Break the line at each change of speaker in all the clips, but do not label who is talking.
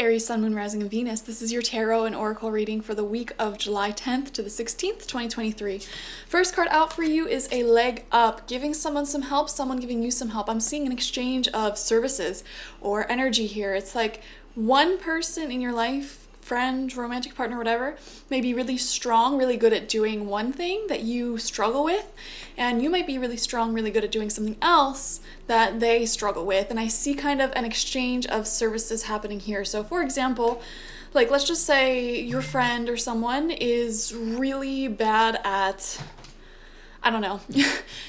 Aries, Sun, Moon, Rising, and Venus. This is your tarot and oracle reading for the week of July 10th to the 16th, 2023. First card out for you is a leg up, giving someone some help, someone giving you some help. I'm seeing an exchange of services or energy here. It's like one person in your life, friend, romantic partner, whatever, may be really strong, really good at doing one thing that you struggle with, and you might be really strong, really good at doing something else that they struggle with. And I see kind of an exchange of services happening here. So for example, like let's just say your friend or someone is really bad at, I don't know,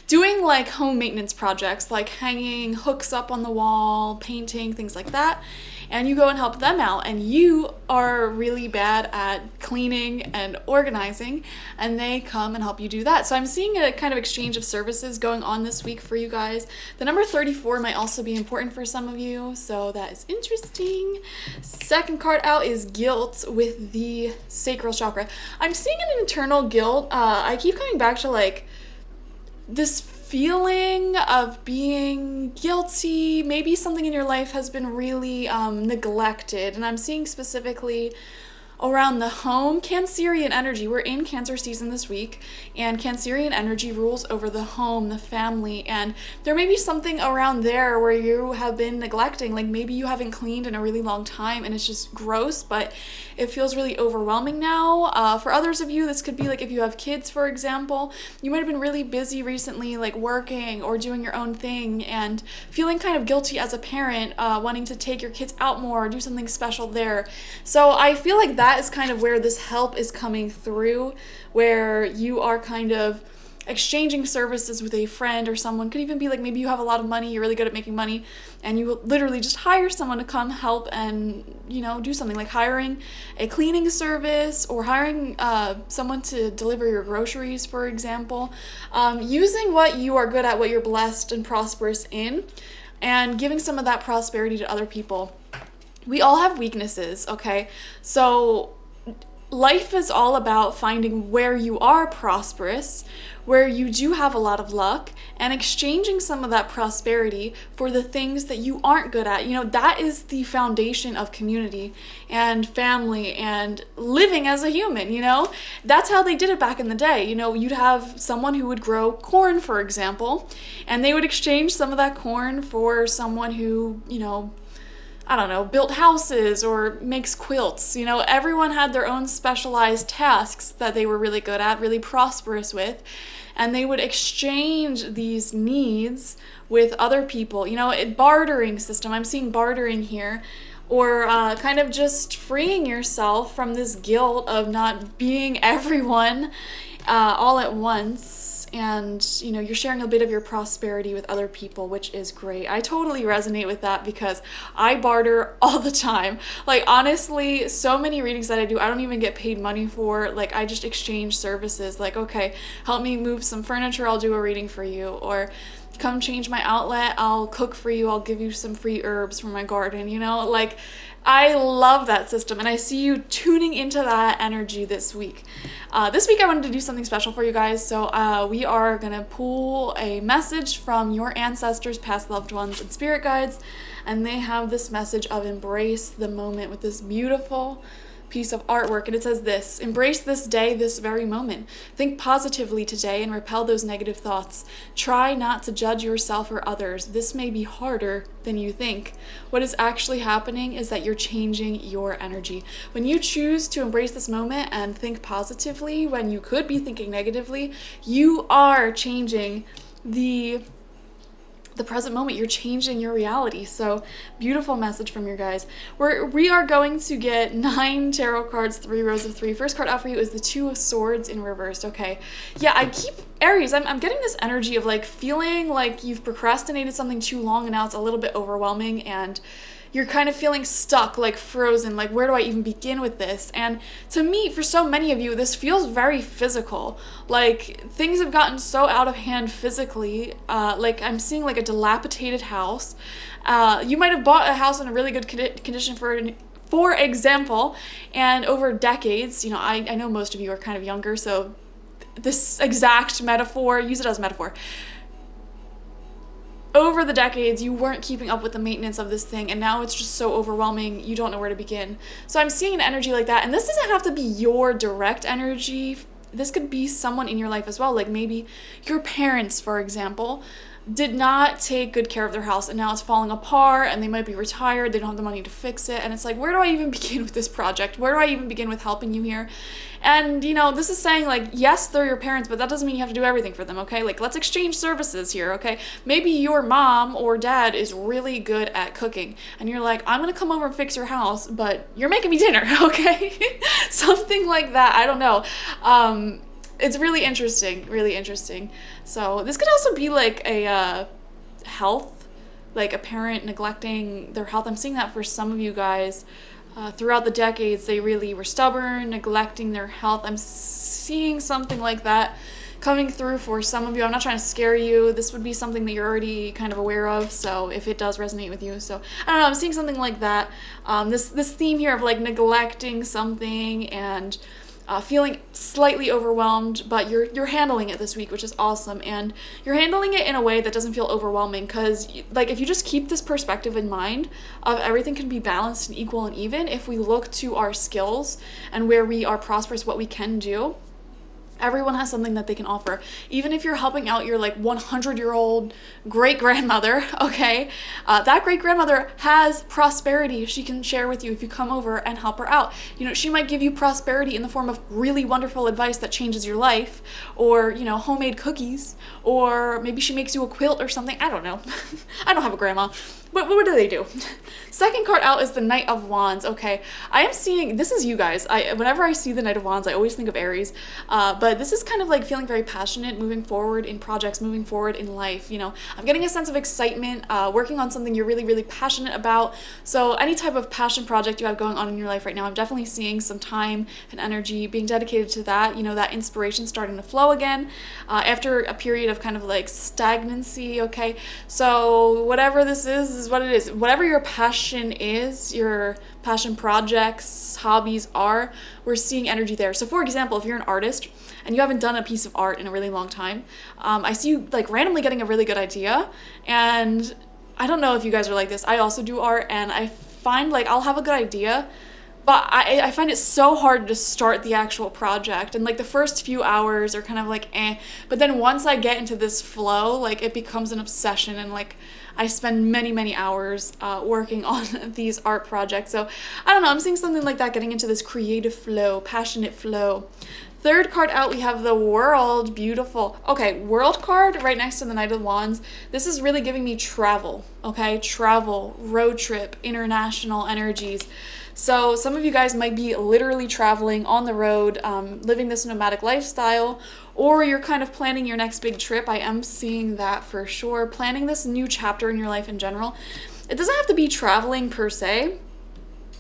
doing like home maintenance projects, like hanging hooks up on the wall, painting, things like that. And you go and help them out, and you are really bad at cleaning and organizing, and they come and help you do that. So I'm seeing a kind of exchange of services going on this week for you guys. The number 34 might also be important for some of you, so that is interesting. Second card out is guilt with the sacral chakra. I'm seeing an internal guilt. I keep coming back to like this feeling of being guilty. Maybe something in your life has been really neglected, and I'm seeing specifically around the home. Cancerian energy. We're in Cancer season this week, and Cancerian energy rules over the home, the family, and there may be something around there where you have been neglecting. Like maybe you haven't cleaned in a really long time and it's just gross, but it feels really overwhelming now. For others of you, this could be like if you have kids, for example, you might have been really busy recently, like working or doing your own thing and feeling kind of guilty as a parent, wanting to take your kids out more or do something special there. So I feel like that is kind of where this help is coming through, where you are kind of exchanging services with a friend or someone. Could even be like maybe you have a lot of money, you're really good at making money, and you literally just hire someone to come help and, you know, do something like hiring a cleaning service or hiring someone to deliver your groceries, for example. Using what you are good at, what you're blessed and prosperous in, and giving some of that prosperity to other people. We all have weaknesses, okay? So life is all about finding where you are prosperous, where you do have a lot of luck, and exchanging some of that prosperity for the things that you aren't good at. You know, that is the foundation of community and family and living as a human, you know? That's how they did it back in the day. You know, you'd have someone who would grow corn, for example, and they would exchange some of that corn for someone who, you know, I don't know, built houses or makes quilts. You know, everyone had their own specialized tasks that they were really good at, really prosperous with, and they would exchange these needs with other people. You know, bartering system. I'm seeing bartering here, or kind of just freeing yourself from this guilt of not being everyone all at once. And, you know, you're sharing a bit of your prosperity with other people, which is great. I totally resonate with that because I barter all the time. Like, honestly, so many readings that I do, I don't even get paid money for. Like, I just exchange services. Like, okay, help me move some furniture, I'll do a reading for you. Or come change my outlet, I'll cook for you, I'll give you some free herbs from my garden, you know? Like, I love that system, and I see you tuning into that energy this week. This week I wanted to do something special for you guys, so we are going to pull a message from your ancestors, past loved ones, and spirit guides, and they have this message of embrace the moment with this beautiful piece of artwork, and it says this: embrace this day, this very moment. Think positively today and repel those negative thoughts. Try not to judge yourself or others. This may be harder than you think. What is actually happening is that you're changing your energy. When you choose to embrace this moment and think positively when you could be thinking negatively, you are changing the present moment. You're changing your reality. So beautiful message from your guys. We are going to get 9 tarot cards, 3 rows of 3. First card out for you is the 2 of Swords in reverse. Okay, yeah, I keep Aries, I'm getting this energy of like feeling like you've procrastinated something too long and now it's a little bit overwhelming and you're kind of feeling stuck, like frozen, like where do I even begin with this? And to me, for so many of you, this feels very physical. Like things have gotten so out of hand physically. Like I'm seeing like a dilapidated house. You might have bought a house in a really good condition for example, and over decades, you know, I know most of you are kind of younger, so this exact metaphor, use it as a metaphor. over the decades, you weren't keeping up with the maintenance of this thing, and now it's just so overwhelming, you don't know where to begin. So I'm seeing an energy like that, and this doesn't have to be your direct energy. This could be someone in your life as well, like maybe your parents, for example, did not take good care of their house and now it's falling apart and they might be retired, they don't have the money to fix it, and it's like, where do I even begin with this project? Where do I even begin with helping you here? And this is saying, like, yes, they're your parents, but that doesn't mean you have to do everything for them, okay? Like, let's exchange services here, okay? Maybe your mom or dad is really good at cooking and you're like, I'm gonna come over and fix your house, but you're making me dinner, okay? Something like that. I don't know. It's really interesting, really interesting. So this could also be like a health, like a parent neglecting their health. I'm seeing that for some of you guys. Throughout the decades, they really were stubborn, neglecting their health. I'm seeing something like that coming through for some of you. I'm not trying to scare you. This would be something that you're already kind of aware of, so if it does resonate with you. So I don't know, I'm seeing something like that. This theme here of like neglecting something and feeling slightly overwhelmed, but you're handling it this week, which is awesome. And you're handling it in a way that doesn't feel overwhelming, because like if you just keep this perspective in mind of everything can be balanced and equal and even, if we look to our skills and where we are prosperous, what we can do, everyone has something that they can offer. Even if you're helping out your like 100-year-old great-grandmother, okay? That great-grandmother has prosperity she can share with you if you come over and help her out. She might give you prosperity in the form of really wonderful advice that changes your life, or, homemade cookies, or maybe she makes you a quilt or something. I don't know. I don't have a grandma. What do they do? Second card out is the Knight of Wands. Okay, I am seeing, this is you guys. Whenever I see the Knight of Wands, I always think of Aries. But this is kind of like feeling very passionate, moving forward in projects, moving forward in life. I'm getting a sense of excitement, working on something you're really, really passionate about. So any type of passion project you have going on in your life right now, I'm definitely seeing some time and energy being dedicated to that. That inspiration starting to flow again after a period of kind of like stagnancy. Okay, so whatever this is what it is. Whatever your passion is, your passion projects, hobbies are, we're seeing energy there. So for example, if you're an artist and you haven't done a piece of art in a really long time, I see you like randomly getting a really good idea. And I don't know if you guys are like this. I also do art, and I find like I'll have a good idea, but I find it so hard to start the actual project. And like the first few hours are kind of like but then once I get into this flow, like it becomes an obsession, and like I spend many, many hours working on these art projects. So I don't know, I'm seeing something like that, getting into this creative flow, passionate flow. Third card out, we have the World. Beautiful. Okay, World card right next to the Knight of Wands. This is really giving me travel, okay? Travel, road trip, international energies. So some of you guys might be literally traveling on the road, living this nomadic lifestyle, or you're kind of planning your next big trip. I am seeing that for sure. Planning this new chapter in your life in general. It doesn't have to be traveling per se,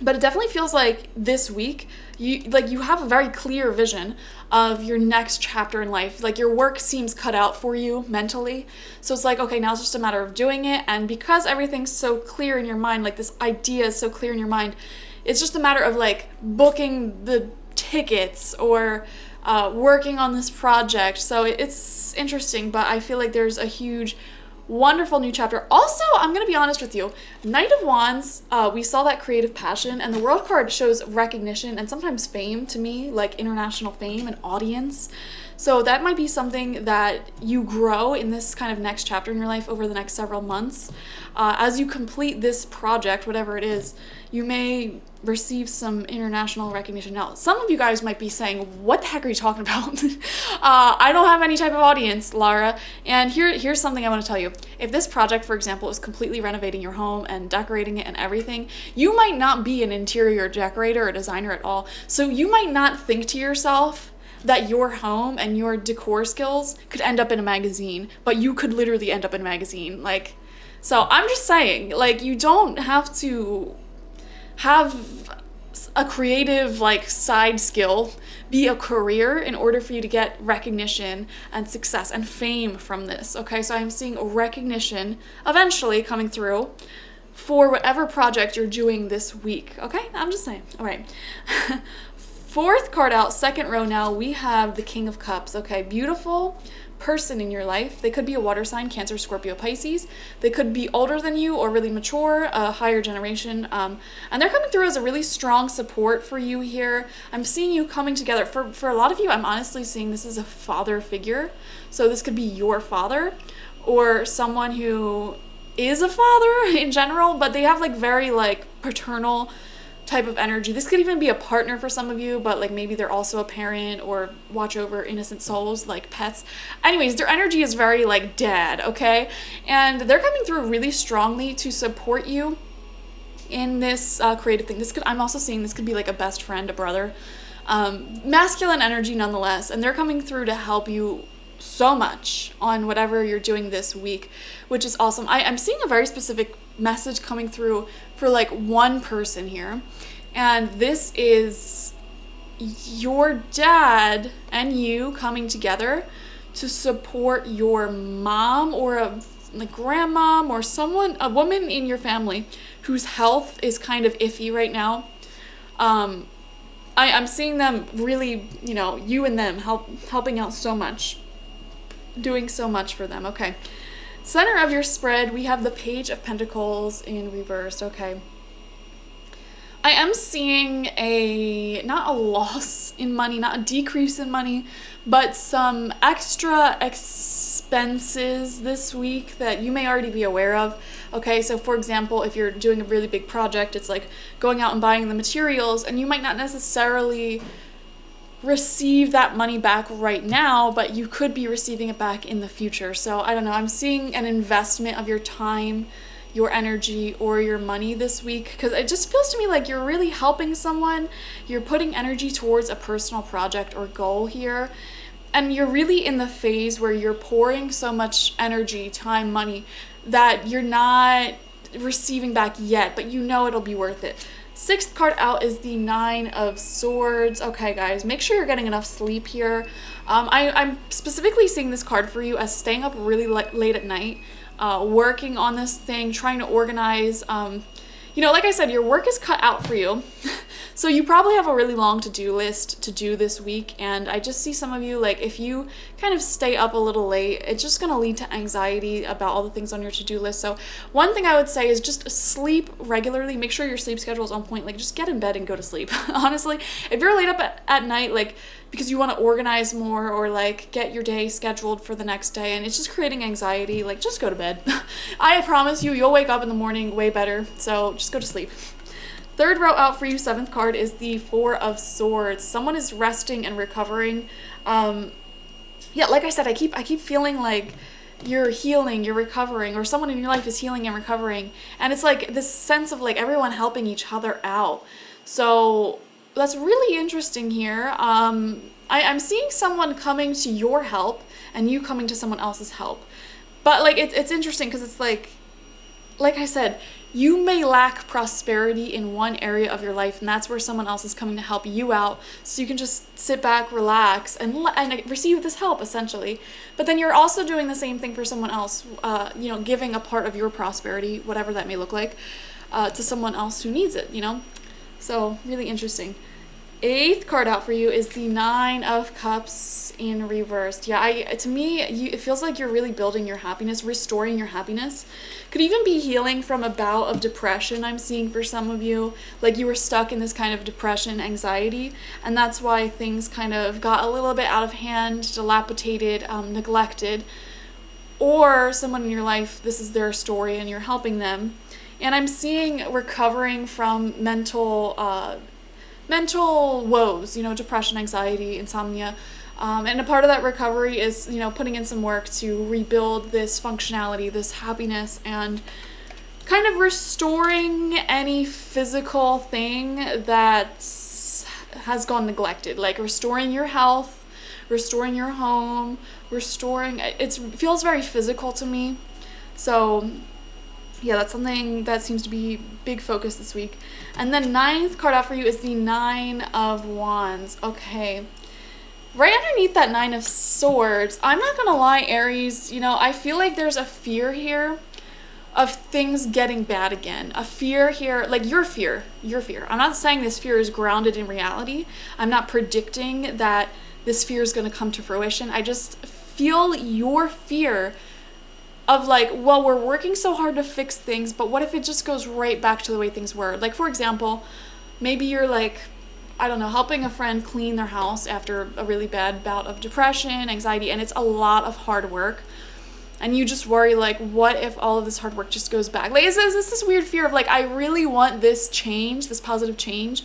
but it definitely feels like this week, you have a very clear vision of your next chapter in life. Like your work seems cut out for you mentally. So it's like, okay, now it's just a matter of doing it. And because everything's so clear in your mind, like this idea is so clear in your mind, it's just a matter of like booking the tickets or working on this project. So it's interesting, but I feel like there's a huge, wonderful new chapter. Also, I'm going to be honest with you, Knight of Wands, we saw that creative passion, and the World card shows recognition and sometimes fame to me, like international fame and audience. So that might be something that you grow in this kind of next chapter in your life over the next several months. As you complete this project, whatever it is, you may receive some international recognition. Now, some of you guys might be saying, what the heck are you talking about? I don't have any type of audience, Laura. And here's something I want to tell you. If this project, for example, is completely renovating your home and decorating it and everything, you might not be an interior decorator or designer at all. So you might not think to yourself that your home and your decor skills could end up in a magazine, but you could literally end up in a magazine. Like, so I'm just saying, like, you don't have to have a creative like side skill be a career in order for you to get recognition and success and fame from this. Okay, so I'm seeing recognition eventually coming through for whatever project you're doing this week. Okay, I'm just saying. All right. Fourth card out, second row now, we have the King of Cups. Okay, beautiful, person in your life. They could be a water sign, Cancer, Scorpio, Pisces. They could be older than you or really mature, a higher generation. And they're coming through as a really strong support for you here. I'm seeing you coming together. For a lot of you, I'm honestly seeing this as a father figure. So this could be your father or someone who is a father in general, but they have like very like paternal type of energy. This could even be a partner for some of you, but like maybe they're also a parent or watch over innocent souls like pets. Anyways, their energy is very like dad, okay? And they're coming through really strongly to support you in this creative thing. I'm also seeing this could be like a best friend, a brother, masculine energy nonetheless, and they're coming through to help you so much on whatever you're doing this week, which is awesome. I'm seeing a very specific message coming through for like one person here, and this is your dad and you coming together to support your mom or a like grandmom or someone, a woman in your family whose health is kind of iffy right now. I'm seeing them really, you know, you and them helping out so much, doing so much for them. Okay. Center of your spread, we have the Page of Pentacles in reversed. Okay. I am seeing not a loss in money, not a decrease in money, but some extra expenses this week that you may already be aware of. Okay, so for example, if you're doing a really big project, it's like going out and buying the materials, and you might not necessarily receive that money back right now, but you could be receiving it back in the future. So I don't know, I'm seeing an investment of your time, your energy, or your money this week, because it just feels to me like you're really helping someone. You're putting energy towards a personal project or goal here, and you're really in the phase where you're pouring so much energy, time, money that you're not receiving back yet, but you know it'll be worth it. Sixth card out is the Nine of Swords. Okay, guys, make sure you're getting enough sleep here. I'm specifically seeing this card for you as staying up really late at night, working on this thing, trying to organize. You know, like I said, your work is cut out for you. So you probably have a really long to-do list to do this week, and I just see some of you, like, if you kind of stay up a little late, it's just going to lead to anxiety about all the things on your to-do list. So one thing I would say is just sleep regularly. Make sure your sleep schedule is on point. Like, just get in bed and go to sleep. Honestly, if you're late up at night, like, because you want to organize more or like get your day scheduled for the next day and it's just creating anxiety, like, just go to bed. I promise you'll wake up in the morning way better. So just go to sleep. Third row out for you, seventh card, is the Four of Swords. Someone is resting and recovering. Yeah, like I said, I keep feeling like you're healing, you're recovering, or someone in your life is healing and recovering. And it's like this sense of like everyone helping each other out. So that's really interesting here. I'm seeing someone coming to your help and you coming to someone else's help. But like it's interesting because it's like I said, you may lack prosperity in one area of your life, and that's where someone else is coming to help you out, so you can just sit back, relax, and receive this help, essentially. But then you're also doing the same thing for someone else, you know, giving a part of your prosperity, whatever that may look like, to someone else who needs it, you know? So, really interesting. Eighth card out for you is the Nine of Cups in reversed. Yeah, to me, it feels like you're really building your happiness, restoring your happiness. Could even be healing from a bout of depression I'm seeing for some of you. Like you were stuck in this kind of depression, anxiety, and that's why things kind of got a little bit out of hand, dilapidated, neglected. Or someone in your life, this is their story and you're helping them. And I'm seeing recovering from mental woes, you know, depression, anxiety, insomnia. And a part of that recovery is, you know, putting in some work to rebuild this functionality, this happiness, and kind of restoring any physical thing that has gone neglected, like restoring your health, restoring your home, it feels very physical to me. So yeah, that's something that seems to be big focus this week. And then ninth card out for you is the Nine of Wands. Okay. Right underneath that Nine of Swords, I'm not going to lie, Aries, you know, I feel like there's a fear here of things getting bad again. A fear here, like your fear. I'm not saying this fear is grounded in reality. I'm not predicting that this fear is going to come to fruition. I just feel your fear of like, well, we're working so hard to fix things, but what if it just goes right back to the way things were? Like, for example, maybe you're like, I don't know, helping a friend clean their house after a really bad bout of depression, anxiety, and it's a lot of hard work. And you just worry, like, what if all of this hard work just goes back? Like, it's this weird fear of like, I really want this change, this positive change,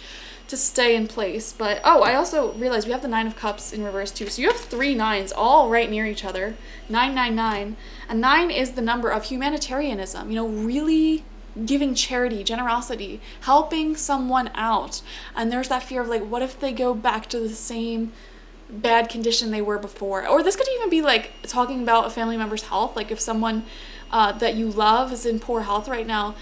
to stay in place. But oh, I also realized we have the 9 of Cups in reverse too. So you have 3 9s all right near each other. 999. And 9 is the number of humanitarianism, you know, really giving charity, generosity, helping someone out. And there's that fear of like, what if they go back to the same bad condition they were before? Or this could even be like talking about a family member's health. Like if someone that you love is in poor health right now,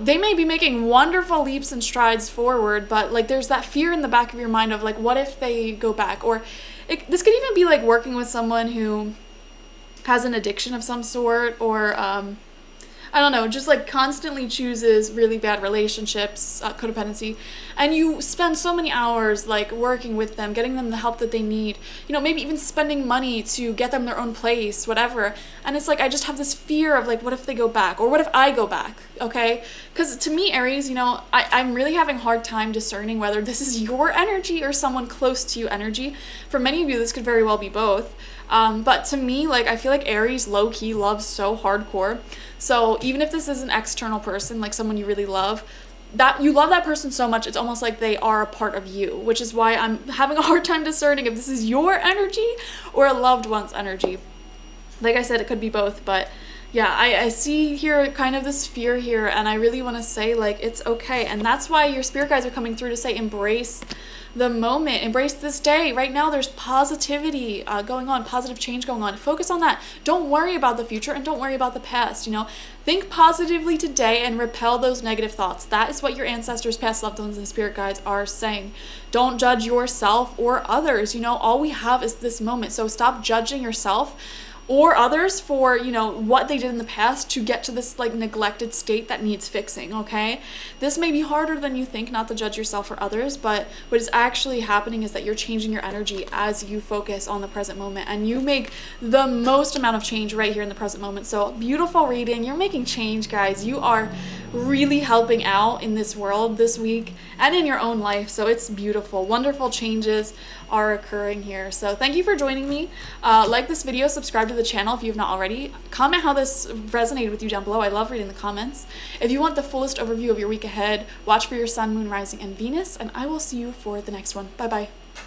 they may be making wonderful leaps and strides forward, but like there's that fear in the back of your mind of like, what if they go back? Or this could even be like working with someone who has an addiction of some sort, or I don't know, just like constantly chooses really bad relationships, codependency, and you spend so many hours like working with them, getting them the help that they need, you know, maybe even spending money to get them their own place, whatever. And it's like, I just have this fear of like, what if they go back? Or what if I go back? Okay? Because to me, Aries, you know, I'm really having a hard time discerning whether this is your energy or someone close to you energy. For many of you, this could very well be both. But to me, like, I feel like Aries low-key loves so hardcore. So even if this is an external person, like someone you really love, that you love that person so much, it's almost like they are a part of you, which is why I'm having a hard time discerning if this is your energy or a loved one's energy. Like I said, it could be both, but yeah, I see here kind of this fear here, and I really want to say like, it's okay. And that's why your spirit guides are coming through to say, embrace the moment, embrace this day. Right now there's positivity going on, positive change going on. Focus on that. Don't worry about the future and don't worry about the past, you know. Think positively today and repel those negative thoughts. That is what your ancestors, past loved ones, and spirit guides are saying. Don't judge yourself or others, you know. All we have is this moment, so stop judging yourself or others for, you know, what they did in the past to get to this like neglected state that needs fixing. Okay, this may be harder than you think, not to judge yourself or others, but what is actually happening is that you're changing your energy as you focus on the present moment, and you make the most amount of change right here in the present moment. So beautiful reading. You're making change, guys. You are really helping out in this world this week and in your own life. So it's beautiful. Wonderful changes are occurring here. So thank you for joining me. Like this video, subscribe to the channel if you have not already. Comment how this resonated with you down below. I love reading the comments. If you want the fullest overview of your week ahead, watch for your sun, moon, rising, and Venus, and I will see you for the next one. Bye bye.